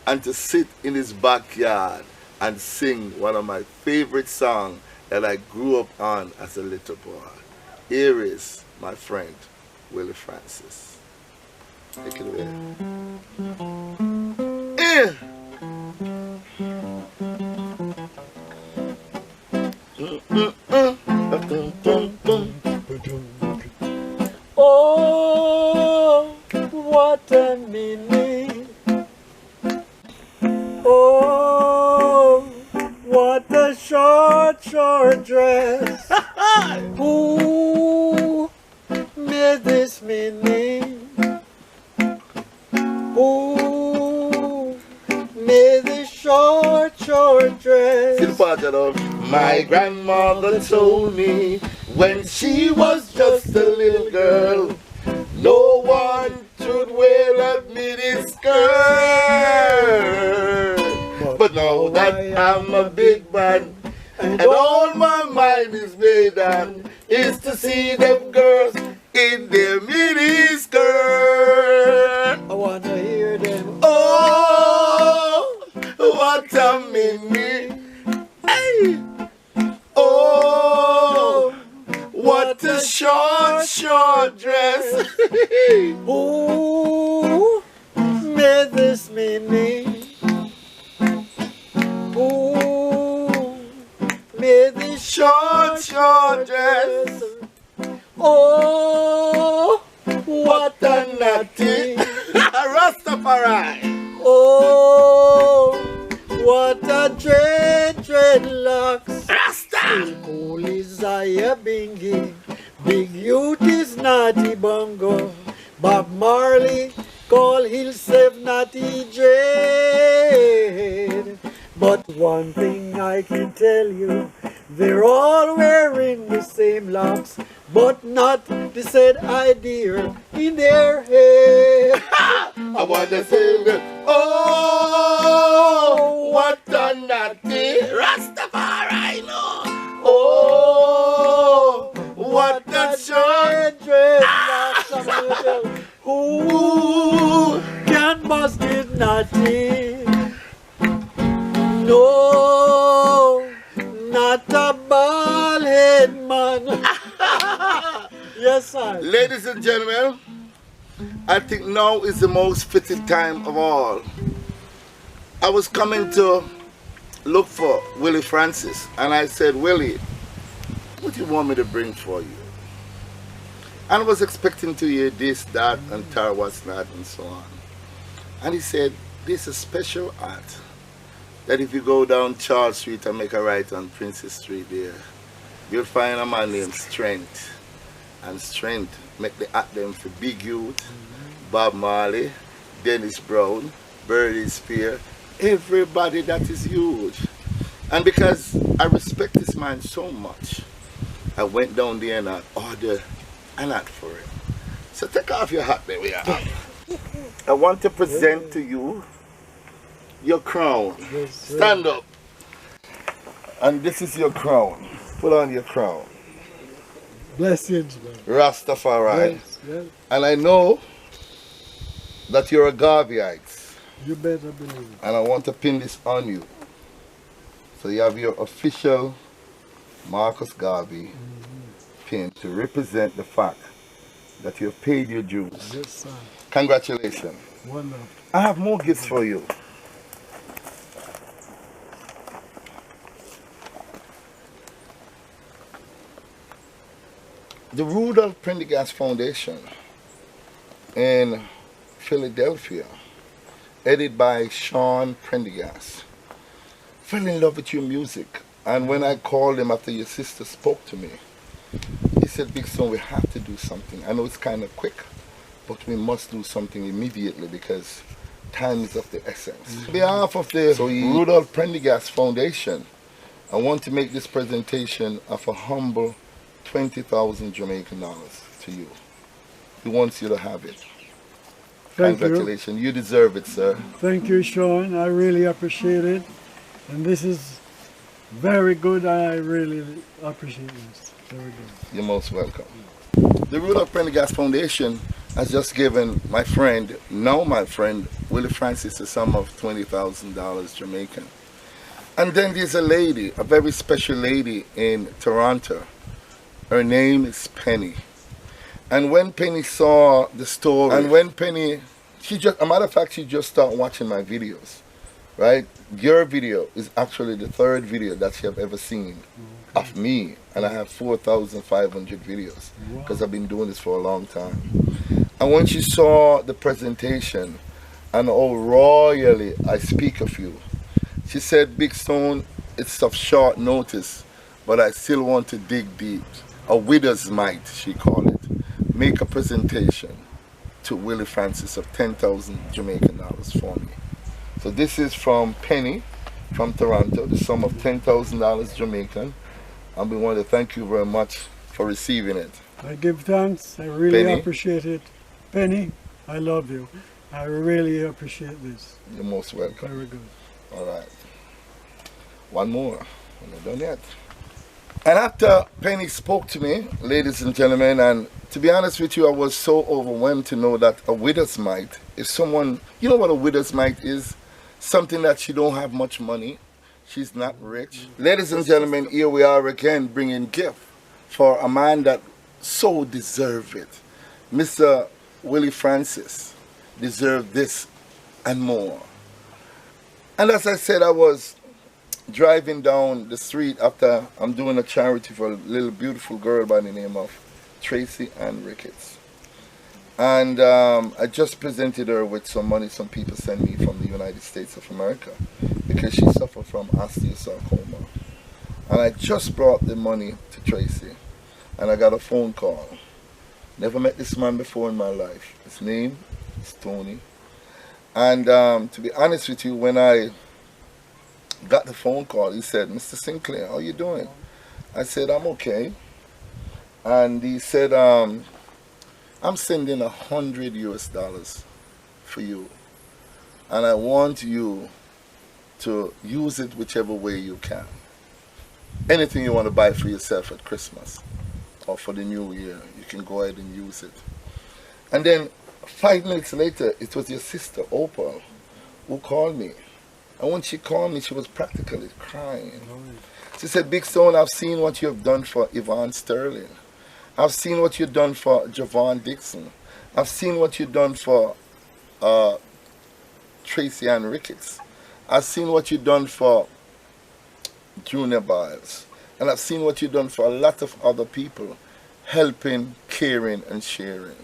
Speaker 1: and to sit in his backyard and sing one of my favorite songs that I grew up on as a little boy. Here is my friend, Willie Francis. Take it away.
Speaker 2: Oh, what a meaning. Oh, what a short, short dress. Who made this meaning? Who made this short, short dress?
Speaker 1: See the part of my grandmother told me when she was just a little girl, no one should wear a mini skirt. But now that I'm a big man and all my mind is made on is to see them girls in their mini skirt.
Speaker 2: I wanna hear them.
Speaker 1: Oh, what a mini. Hey. Oh, what a short, short dress.
Speaker 2: Who made this meaning? Who made this
Speaker 1: Short, short dress.
Speaker 2: Oh, what a natty.
Speaker 1: Rastafari.
Speaker 2: Oh, what a dreadlocks.
Speaker 1: Rasta.
Speaker 2: Cool is Isaiah Bingy. Big youth is Natty Bongo. Bob Marley call himself Natty Dread. But one thing I can tell you, they're all wearing the same locks, but not the said idea in their head.
Speaker 1: I want to sing. Oh, what a natty. Rastafari, no. Oh, what a short.
Speaker 2: Who can bust it natty? No, not a bald head man. Yes, sir.
Speaker 1: Ladies and gentlemen, I think now is the most fitting time of all. I was coming to look for Willie Francis, and I said, Willie, what do you want me to bring for you? And I was expecting to hear this, that, and tar what's not, and so on. And he said, this is special art, that if you go down Charles Street and make a right on Princess Street there, you'll find a man named Strength. And Strength make the act them for Big Youth, Bob Marley, Dennis Brown, Birdie Spear, everybody that is huge. And because I respect this man so much, I went down there and I ordered an hat for him. So take off your hat, baby. I want to present to you your crown. Stand up. And this is your crown. Put on your crown.
Speaker 2: Blessings, man.
Speaker 1: Rastafari.
Speaker 2: Yes, yes.
Speaker 1: And I know that you're a Garveyite.
Speaker 2: You better believe it.
Speaker 1: And I want to pin this on you. So you have your official Marcus Garvey pin to represent the fact that you have paid your dues.
Speaker 2: Yes, sir.
Speaker 1: Congratulations.
Speaker 2: Wonderful.
Speaker 1: I have more gifts for you. The Rudolph Prendergast Foundation in Philadelphia, edited by Sean Prendergast, fell in love with your music. And when I called him after your sister spoke to me, he said, Big Stone, we have to do something. I know it's kind of quick, but we must do something immediately because time is of the essence. On behalf of the Rudolph Prendergast Foundation, I want to make this presentation of a humble 20,000 Jamaican dollars to you. He wants you to have it.
Speaker 2: Thank
Speaker 1: Congratulations. You deserve it, sir.
Speaker 2: Thank you, Sean. I really appreciate it. And this is very good. I really appreciate this. Very good.
Speaker 1: You're most welcome. The Rudolph Prendergast Foundation has just given my friend, Willie Francis, a sum of $20,000 Jamaican. And then there's a lady, a very special lady in Toronto. Her name is Penny. And when Penny saw the story, and when Penny, a matter of fact, she just started watching my videos, right? Your video is actually the third video that she have ever seen of me. And I have 4,500 videos because I've been doing this for a long time. And when she saw the presentation and how royally I speak of you, she said, Big Stone, it's of short notice, but I still want to dig deep. A widow's mite, she called it. Make a presentation to Willie Francis of 10,000 Jamaican dollars for me. So this is from Penny from Toronto, the sum of $10,000 Jamaican. And we want to thank you very much for receiving it.
Speaker 2: I give thanks. I really appreciate it. Penny, I love you. I really appreciate this.
Speaker 1: You're most welcome.
Speaker 2: Very good.
Speaker 1: All right. One more. We're not done yet. And after Penny spoke to me, ladies and gentlemen, and to be honest with you, I was so overwhelmed to know that a widow's mite is someone, you know what a widow's mite is? Something that she don't have much money. She's not rich. Ladies and gentlemen, here we are again bringing gift for a man that so deserved it. Mr. Willie Francis deserved this and more. And as I said, I was driving down the street after I'm doing a charity for a little beautiful girl by the name of Tracy Ann Ricketts. And I just presented her with some money some people sent me from the United States of America because she suffered from osteosarcoma. And I just brought the money to Tracy and I got a phone call. Never met this man before in my life. His name is Tony. And to be honest with you, when I got the phone call, he said, Mr. Sinclair, how you doing? I said, I'm okay. And he said, I'm sending $100 for you. And I want you to use it whichever way you can. Anything you want to buy for yourself at Christmas or for the new year, you can go ahead and use it. And then 5 minutes later, it was your sister, Opal, who called me. And when she called me, she was practically crying. She said, Big Stone, I've seen what you have done for Yvonne Sterling. I've seen what you've done for Javon Dixon. I've seen what you've done for Tracy Ann Ricketts. I've seen what you've done for Junior Biles. And I've seen what you've done for a lot of other people, helping, caring, and sharing.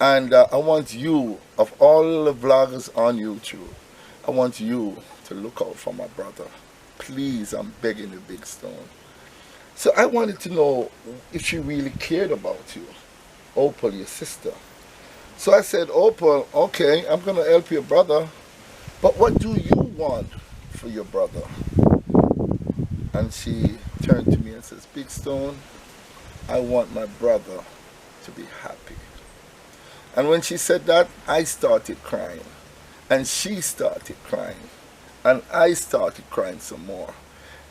Speaker 1: And I want you, of all the vloggers on YouTube, I want you to look out for my brother. Please, I'm begging you, Big Stone. So I wanted to know if she really cared about you, Opal, your sister. So I said, Opal, okay, I'm going to help your brother, but what do you want for your brother? And she turned to me and says, Big Stone, I want my brother to be happy. And when she said that, I started crying. And she started crying. And I started crying some more.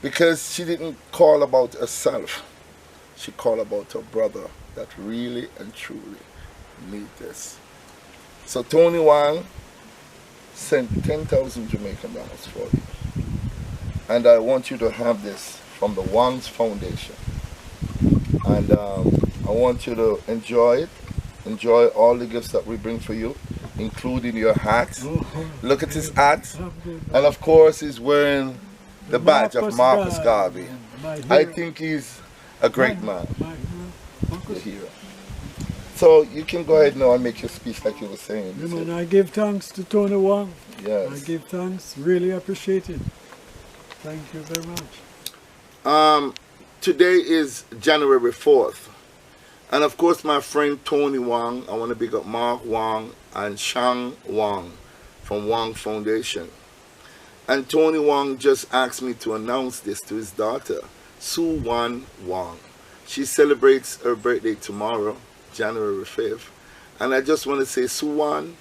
Speaker 1: Because she didn't call about herself. She called about her brother that really and truly need this. So Tony Wang sent 10,000 Jamaican dollars for you. And I want you to have this from the Wang's Foundation. And I want you to enjoy it. Enjoy all the gifts that we bring for you, including your hat. Look at his hat. And of course, he's wearing the badge of Marcus Garvey. I think he's a great man. Your hero. So you can go ahead now and make your speech like you were saying.
Speaker 2: Yeah, man, I give thanks to Tony Wong.
Speaker 1: Yes.
Speaker 2: I give thanks, really appreciate it. Thank you very much.
Speaker 1: Today is January 4th. And of course my friend Tony Wong, I want to big up Mark Wong and Shang Wong from Wong Foundation. And Tony Wong just asked me to announce this to his daughter, SUEWANNE Wong. She celebrates her birthday tomorrow, January 5th. And I just want to say, SUEWANNE,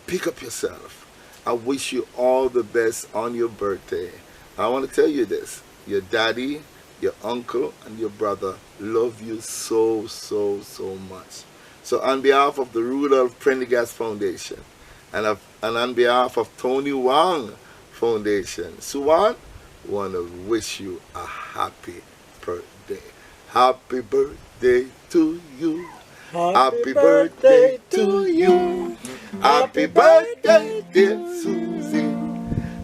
Speaker 1: pick up yourself. I wish you all the best on your birthday. I want to tell you this, your daddy, your uncle, and your brother love you so, so, so much. So on behalf of the Rudolph Prendergast Foundation, and on behalf of Tony Wong Foundation, SUEWANNE, want to wish you a happy birthday. Happy birthday to you. Happy birthday to you. Happy birthday, dear Susie.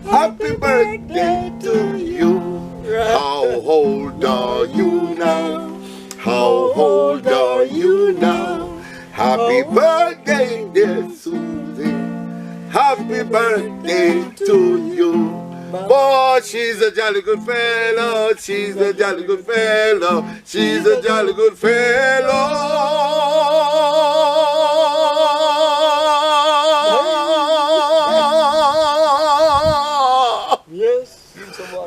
Speaker 1: Happy birthday to you. How old are you now? How old are you now? Happy birthday, dear Susie. Happy birthday to you. Boy, she's a jolly good fellow. She's a jolly good fellow. She's a jolly good fellow.
Speaker 2: Yes.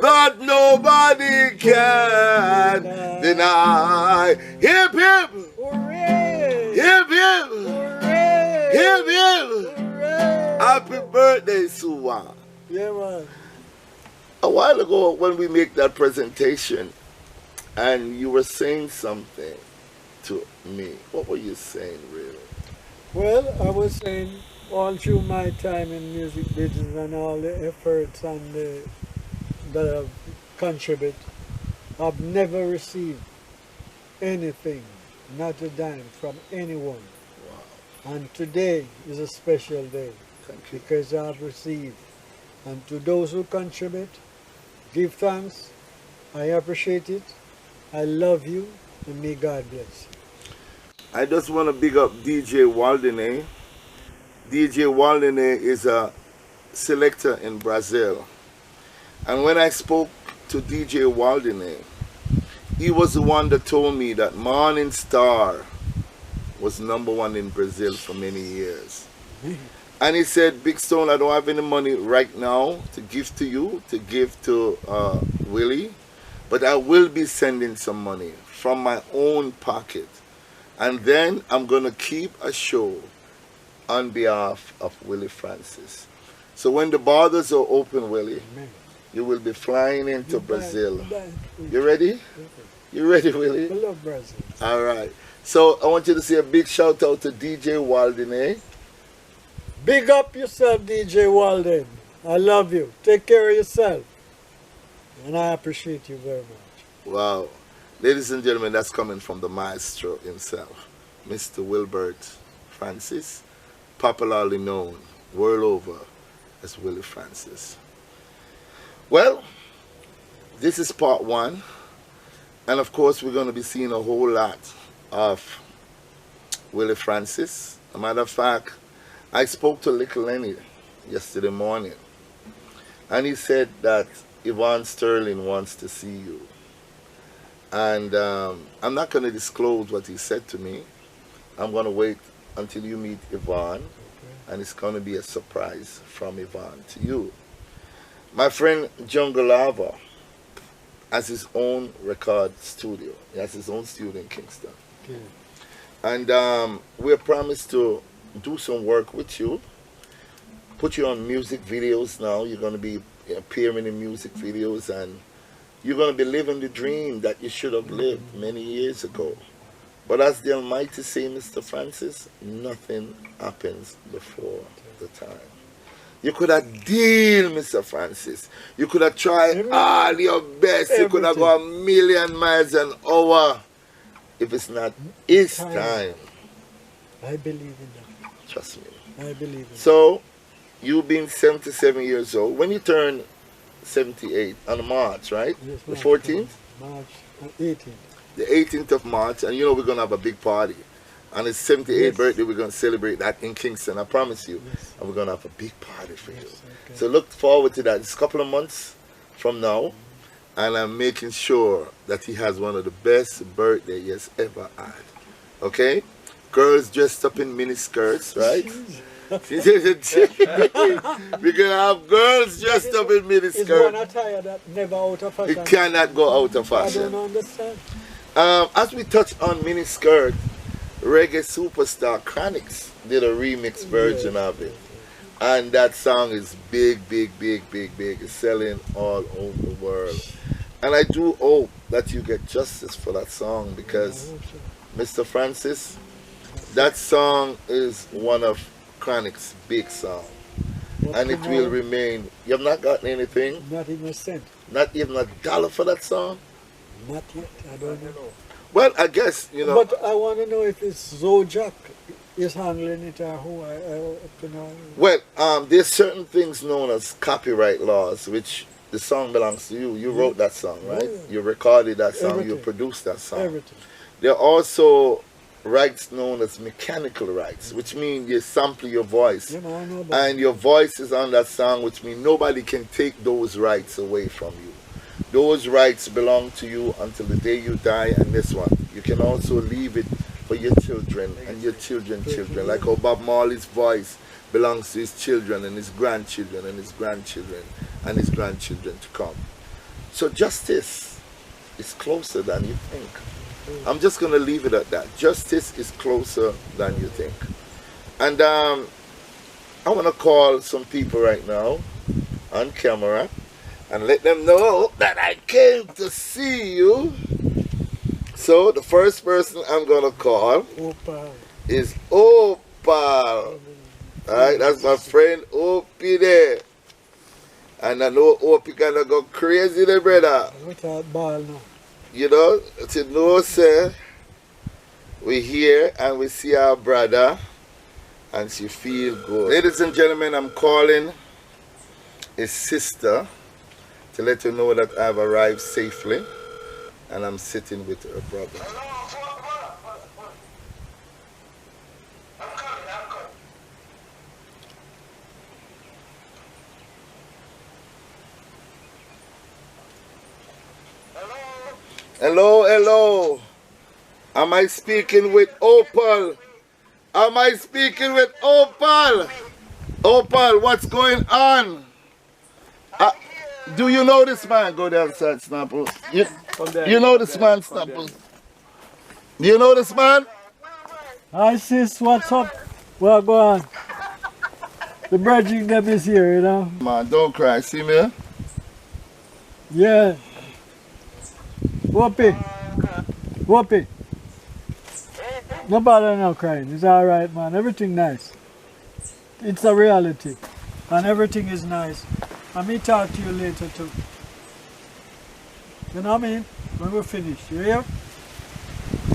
Speaker 1: That nobody can deny. Hip hip.
Speaker 2: Hooray!
Speaker 1: Hip hip.
Speaker 2: Hooray!
Speaker 1: Hip hip.
Speaker 2: Hooray!
Speaker 1: Happy birthday, SUEWANNE.
Speaker 2: Yeah, man.
Speaker 1: A while ago when we make that presentation and you were saying something to me, what were you saying really?
Speaker 2: Well, I was saying all through my time in music business and all the efforts and that I've contributed, I've never received anything, not a dime, from anyone.
Speaker 1: Wow.
Speaker 2: And today is a special day.
Speaker 1: Thank you.
Speaker 2: Because I've received. And to those who contribute, give thanks. I appreciate it. I love you, and may God bless you.
Speaker 1: I just want to big up DJ WALDINEY. DJ WALDINEY is a selector in Brazil. And when I spoke to DJ WALDINEY, he was the one that told me that Morning Star was #1 in Brazil for many years. And he said, Big Stone, I don't have any money right now to give to you, to give to Willie, but I will be sending some money from my own pocket. And then I'm going to keep a show on behalf of Willie Francis. So when the borders are open, Willie, you will be flying into Brazil. You ready? You ready, Willie?
Speaker 2: I love Brazil.
Speaker 1: All right. So I want you to say a big shout out to DJ WALDINEY.
Speaker 2: Big up yourself, DJ Walden. I love you. Take care of yourself. And I appreciate you very much.
Speaker 1: Wow. Ladies and gentlemen, that's coming from the maestro himself, Mr. Wilbert Francis, popularly known world over as Willie Francis. Well, this is part 1. And of course, we're going to be seeing a whole lot of Willie Francis. As a matter of fact, I spoke to Little Lenny yesterday morning, and he said that Yvonne Sterling wants to see you. And I'm not going to disclose what he said to me. I'm going to wait until you meet Yvonne, and it's going to be a surprise from Yvonne to you. My friend Jungle Lava has his own record studio. He has his own studio in Kingston.
Speaker 2: Okay.
Speaker 1: And we're promised to do some work with you, put you on music videos now. You're going to be appearing in music videos, and you're going to be living the dream that you should have lived many years ago. But as the Almighty say, Mr. Francis, nothing happens before the time. You could have deal, Mr. Francis. You could have tried all your best. You could have gone 1,000,000 miles an hour. If it's not his time.
Speaker 2: I believe in that.
Speaker 1: Trust me.
Speaker 2: I believe in that.
Speaker 1: So, you being 77 years old, when you turn 78 on March, right?
Speaker 2: Yes,
Speaker 1: the
Speaker 2: March,
Speaker 1: 14th?
Speaker 2: March 18th.
Speaker 1: the 18th of March, and you know we're going to have a big party. And his 78th birthday, we're going to celebrate that in Kingston, I promise you.
Speaker 2: Yes.
Speaker 1: And we're going to have a big party for you.
Speaker 2: Okay.
Speaker 1: So look forward to that. It's a couple of months from now. And I'm making sure that he has one of the best birthdays he has ever had. Okay? Girls dressed up in mini skirts, right? We're going to have girls dressed up in mini
Speaker 2: It's
Speaker 1: skirts.
Speaker 2: one attire that never out of fashion.
Speaker 1: It cannot go out of
Speaker 2: I
Speaker 1: fashion.
Speaker 2: don't understand.
Speaker 1: As we touch on mini skirt, reggae superstar Chronix did a remix version of it. And that song is big. It's selling all over the world. And I do hope that you get justice for that song because, Mr. Francis, that song is one of Chronix's big songs. And it will remain. You have not gotten anything?
Speaker 2: Not even a cent.
Speaker 1: Not even $1 for that song?
Speaker 2: Not yet. I don't know.
Speaker 1: Well, I guess, you know.
Speaker 2: But I want to know if it's Zojak is handling it or who. I know.
Speaker 1: Well, there's certain things known as copyright laws, which the song belongs to you. You wrote that song, right?
Speaker 2: Yeah.
Speaker 1: You recorded that song.
Speaker 2: Everything.
Speaker 1: You produced that song.
Speaker 2: Everything.
Speaker 1: There are also rights known as mechanical rights, which mean you sample your voice.
Speaker 2: You know, I know that.
Speaker 1: And your voice is on that song, which means nobody can take those rights away from you. Those rights belong to you until the day you die. And this one, you can also leave it for your children and your children's children. Like how Bob Marley's voice belongs to his children and his grandchildren and his grandchildren and his grandchildren to come. So justice is closer than you think. I'm just going to leave it at that. Justice is closer than you think. And I want to call some people right now on camera and let them know that I came to see you. So the first person I'm going to call is Opal. Alright, that's my friend Opie there. And I know Opie gonna go crazy there, brother.
Speaker 2: With that ball now.
Speaker 1: You know, to know, sir, we here and we see our brother and she feel good. Ladies and gentlemen, I'm calling his sister to let her know that I've arrived safely and I'm sitting with her brother. Hello. Am I speaking with Opal? Am I speaking with Opal? Opal, what's going on? Do you know this man? Go there outside, Snapple. You know this man, Snapple? Do you know this man?
Speaker 2: Hi sis, what's up? Well, go on. The bridging them is here, you know.
Speaker 1: Man, don't cry. See me?
Speaker 2: Yeah. Whoopee. No bother now crying. It's alright, man. Everything nice. It's a reality. And everything is nice. And me talk to you later too. You know what I mean? When we're finished. You hear?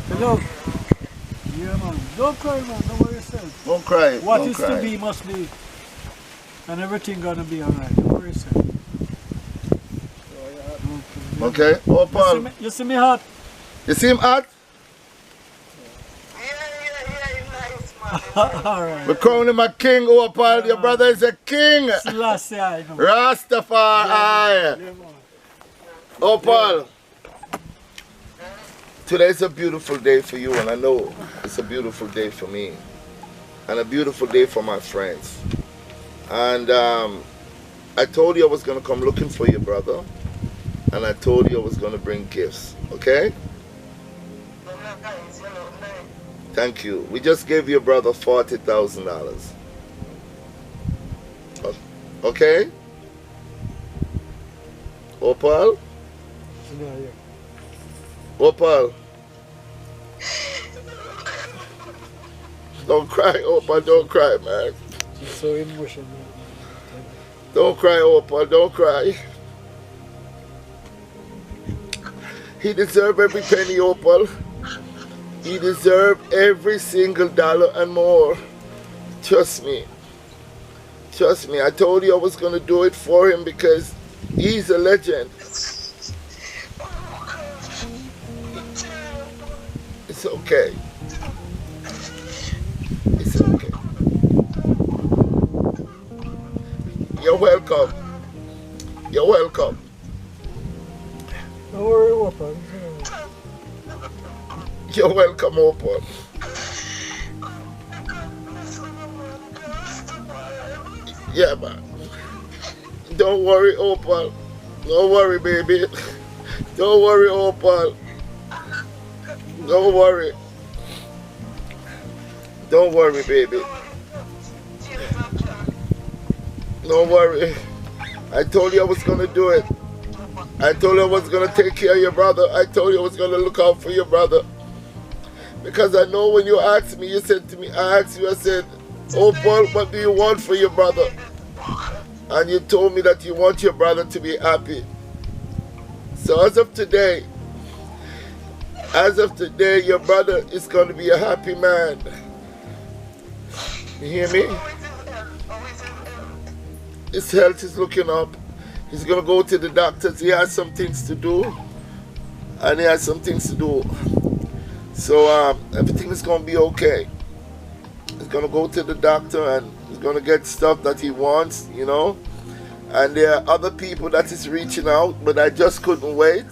Speaker 2: Hello? Yeah, man. Don't cry, man. Don't worry yourself.
Speaker 1: Don't cry.
Speaker 2: What
Speaker 1: don't
Speaker 2: is
Speaker 1: cry.
Speaker 2: to be must be. And everything gonna be alright. Don't worry yourself.
Speaker 1: Okay, Opal.
Speaker 2: You see me hot?
Speaker 1: You see him hot?
Speaker 3: Yeah,
Speaker 2: Alright.
Speaker 1: We're calling him a king, Opal. Your brother is a king.
Speaker 2: Selassie, I know.
Speaker 1: Rastafari.
Speaker 2: Yeah, man.
Speaker 1: Opal. Today's a beautiful day for you, and I know it's a beautiful day for me. And a beautiful day for my friends. And I told you I was going to come looking for your brother. And I told you I was going to bring gifts, okay? Thank you. We just gave your brother $40,000. Okay? Opal?
Speaker 2: Yeah, yeah.
Speaker 1: Opal? Don't cry, Opal. Don't cry, man.
Speaker 2: She's so emotional.
Speaker 1: Don't cry, Opal. Don't cry. He deserves every penny, Opal. He deserves every single dollar and more. Trust me. Trust me. I told you I was going to do it for him because he's a legend. It's okay. It's okay. You're welcome. You're welcome.
Speaker 2: Don't worry, Opal.
Speaker 1: You're welcome, Opal. Yeah, man. Don't worry, Opal. Don't worry, baby. Don't worry, Opal. Don't worry. Don't worry, baby. Don't worry. I told you I was going to do it. I told you I was going to take care of your brother. I told you I was going to look out for your brother. Because I know when you asked me, you said to me, I asked you, I said, oh, Paul, what do you want for your brother? And you told me that you want your brother to be happy. So as of today, your brother is going to be a happy man. You hear me? His health is looking up. He's going to go to the doctors. He has some things to do. And he has some things to do. So everything is going to be okay. He's going to go to the doctor and he's going to get stuff that he wants, you know. And there are other people that is reaching out, but I just couldn't wait,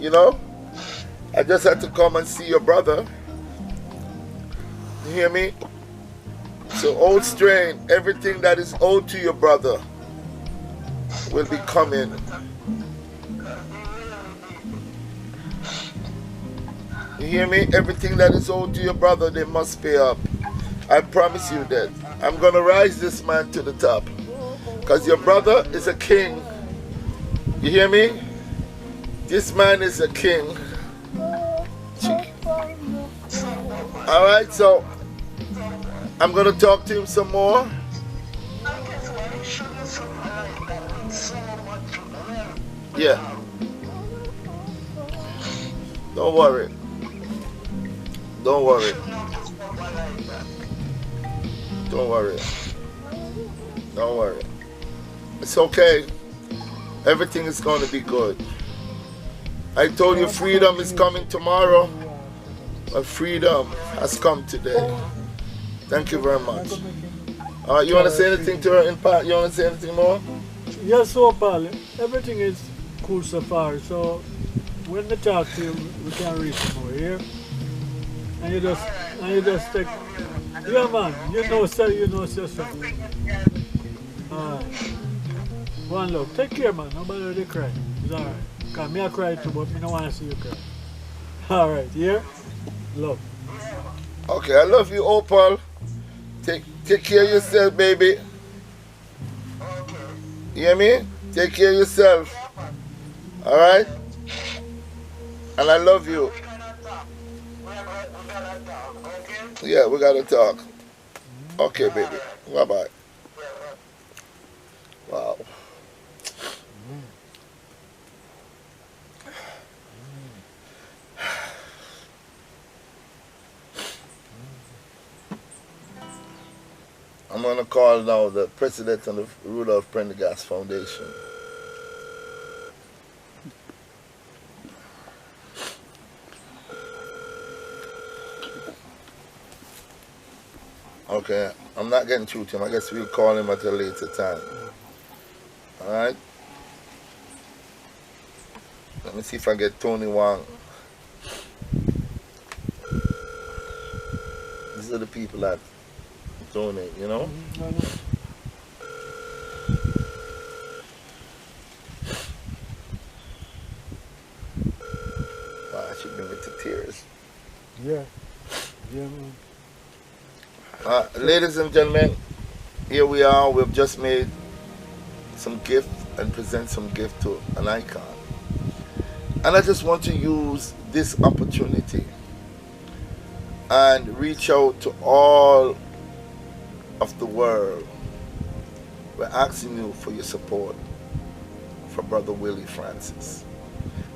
Speaker 1: you know. I just had to come and see your brother. You hear me? So old strain, everything that is owed to your brother will be coming. You hear me? Everything that is owed to your brother, they must pay up. I promise you that. I'm going to rise this man to the top. Because your brother is a king. You hear me? This man is a king. Alright, so I'm going to talk to him some more. Yeah. Don't worry. Don't worry. Don't worry. Don't worry. It's okay. Everything is going to be good. I told you freedom is coming tomorrow. But freedom has come today. Thank you very much. You want to say anything to her in part? You want to say anything more?
Speaker 2: Yes, Opal. Everything is cool so far. So when they talk to you, we can reach more here. And you just take, yeah, man. You know, something. One love. Take care, man. Nobody really cry. It's alright. Because me I cry too, but me don't want to see you cry. Alright, yeah? Love.
Speaker 1: Okay, I love you, Opal. Take care of yourself, baby. You hear me? Take care of yourself. Alright? And I love you. Yeah, we gotta talk. Okay, baby. Bye-bye. Wow. I'm going to call now the president of the Rudolph Prendergast Foundation. Okay, I'm not getting through to him. I guess we'll call him at a later time. Alright? Let me see if I get Tony Wong. These are the people that donate, you know? Wow, she bring me to tears.
Speaker 2: Yeah. Yeah, man.
Speaker 1: Ladies and gentlemen, here we are. We've just made some gift and present some gift to an icon. And I just want to use this opportunity and reach out to all of the world. We're asking you for your support for Brother Willie Francis.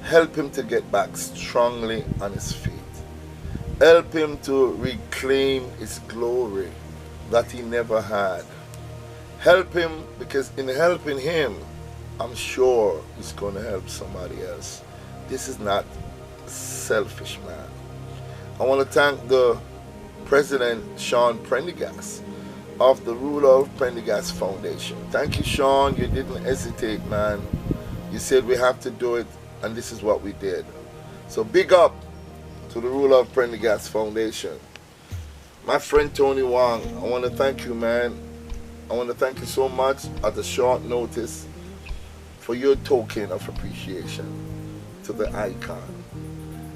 Speaker 1: Help him to get back strongly on his feet. Help him to reclaim his glory that he never had. Help him, because in helping him, I'm sure he's going to help somebody else. This is not selfish, man. I want to thank the President Sean Prendergast of the Rudolph Prendergast Foundation. Thank you, Sean. You didn't hesitate, man. You said we have to do it, and this is what we did. So big up to the Rudolph Prendergast Foundation. My friend Tony Wong, I want to thank you, man. I want to thank you so much at a short notice for your token of appreciation to the icon.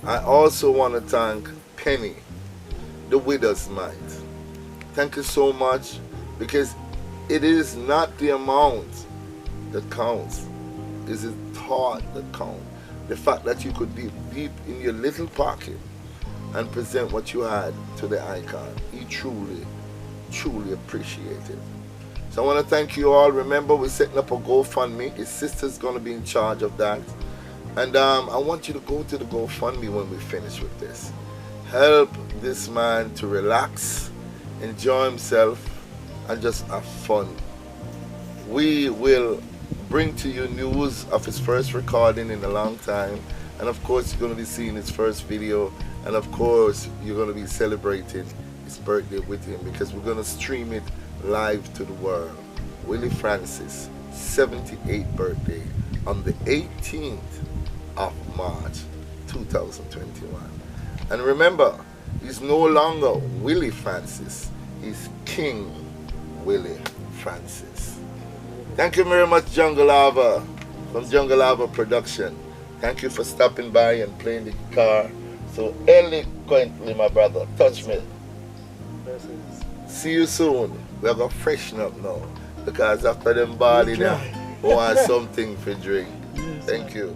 Speaker 1: I also want to thank Penny, the widow's mite. Thank you so much, because it is not the amount that counts, it's the thought that counts. The fact that you could dig deep in your little pocket and present what you had to the icon. He truly, truly appreciated. So I want to thank you all. Remember, we're setting up a GoFundMe. His sister's going to be in charge of that. And I want you to go to the GoFundMe when we finish with this. Help this man to relax, enjoy himself, and just have fun. We will bring to you news of his first recording in a long time. And of course, you're going to be seeing his first video. And of course, you're going to be celebrating his birthday with him, because we're going to stream it live to the world. Willie Francis, 78th birthday on the 18th of March 2021. And remember, he's no longer Willie Francis, he's King Willie Francis. Thank you very much, Jungle Lava, from Jungle Lava Production. Thank you for stopping by and playing the guitar so eloquently, my brother. Touch me. See you soon. We're going to freshen up now, because after them body there, we want something for drink. Thank you.